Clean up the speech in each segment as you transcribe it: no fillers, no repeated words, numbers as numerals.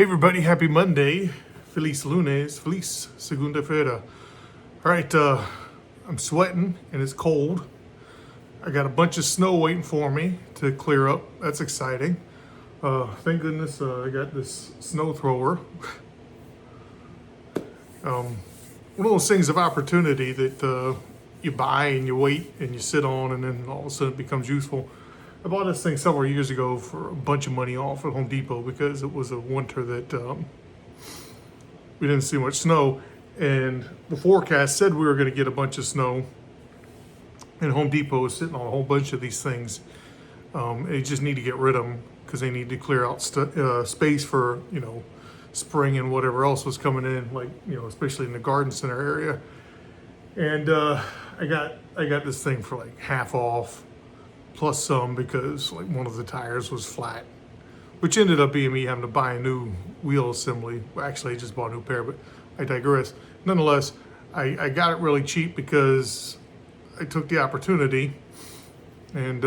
Hey everybody, happy Monday. Feliz lunes, feliz segunda-feira. All right, I'm sweating and it's cold. I got a bunch of snow waiting for me to clear up. That's exciting. Thank goodness I got this snow thrower. One of those things of opportunity that you buy and you wait and you sit on and then all of a sudden it becomes useful. I bought this thing several years ago for a bunch of money off at Home Depot because it was a winter that we didn't see much snow, and the forecast said we were going to get a bunch of snow, and Home Depot is sitting on a whole bunch of these things. They just need to get rid of them because they need to clear out space for, spring and whatever else was coming in, like, especially in the garden center area. And I got this thing for like half off, plus some, because like one of the tires was flat, which ended up being me having to buy a new wheel assembly. Well, actually, I just bought a new pair, but I digress. Nonetheless, I got it really cheap because I took the opportunity and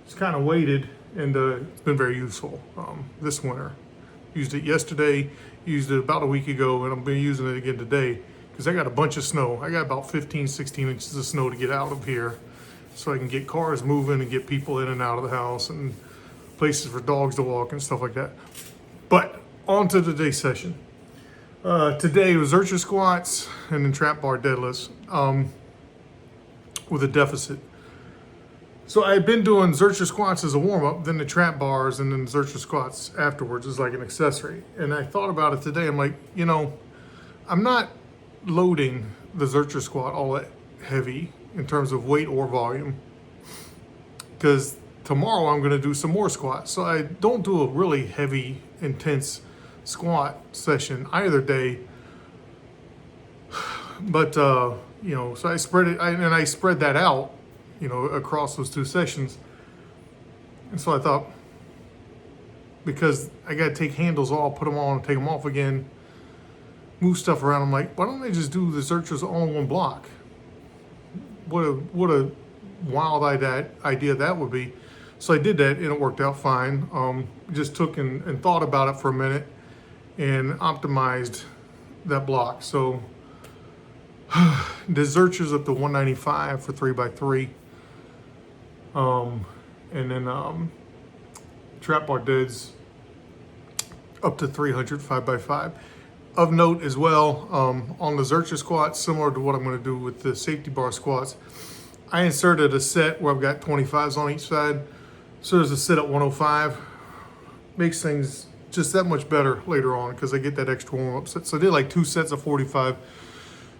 just kind of waited, and it's been very useful this winter. Used it yesterday, used it about a week ago, and I'm been using it again today because I got a bunch of snow. I got about 15, 16 inches of snow to get out of here so I can get cars moving and get people in and out of the house and places for dogs to walk and stuff like that. But on to today's session. Today was Zercher squats and then trap bar deadlifts with a deficit. So I had been doing Zercher squats as a warm-up, then the trap bars, and then Zercher squats afterwards as like an accessory. And I thought about it today. I'm like, I'm not loading the Zercher squat all that heavy in terms of weight or volume, because tomorrow I'm going to do some more squats. So I don't do a really heavy, intense squat session either day. But, so I spread it, and I spread that out, across those two sessions. And so I thought, because I got to take handles off, put them on, take them off again, move stuff around, I'm like, why don't I just do the Zerchers all in one block? What a wild idea that would be. So I did that and it worked out fine. Just took and thought about it for a minute and optimized that block. So the Zerchers up to 195 for 3x3. And then trap bar deads up to 300 5x5. Of note as well, on the Zercher squats, similar to what I'm going to do with the safety bar squats, I inserted a set where I've got 25s on each side. So there's a set at 105. Makes things just that much better later on because I get that extra warm-up set. So I did like 2 sets of 45,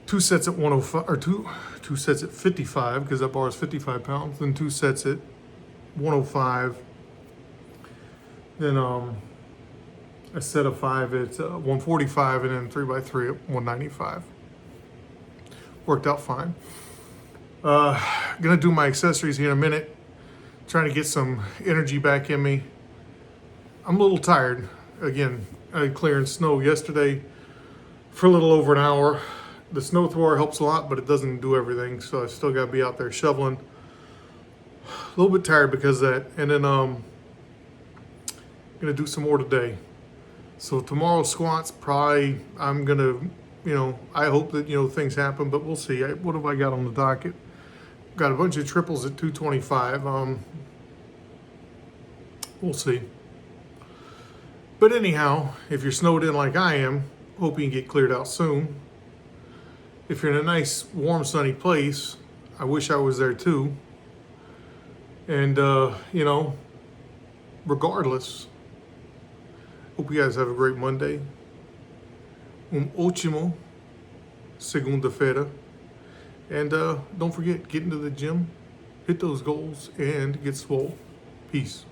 2 sets at 105, or two sets at 55 because that bar is 55 pounds, then 2 sets at 105, then a set of 5 at 145, and then 3x3 at 195. Worked out fine. Gonna do my accessories here in a minute. Trying to get some energy back in me. I'm a little tired. Again, I cleared snow yesterday for a little over an hour. The snow thrower helps a lot, but it doesn't do everything, so I still gotta be out there shoveling. A little bit tired because of that. And then gonna do some more today. So tomorrow's squats, probably I'm gonna, I hope that, things happen, but we'll see. What have I got on the docket? Got a bunch of triples at 225. We'll see. But anyhow, if you're snowed in like I am, hope you can get cleared out soon. If you're in a nice, warm, sunny place, I wish I was there too. And, regardless, hope you guys have a great Monday. Ótimo segunda-feira. And don't forget, get into the gym, hit those goals, and get swole. Peace.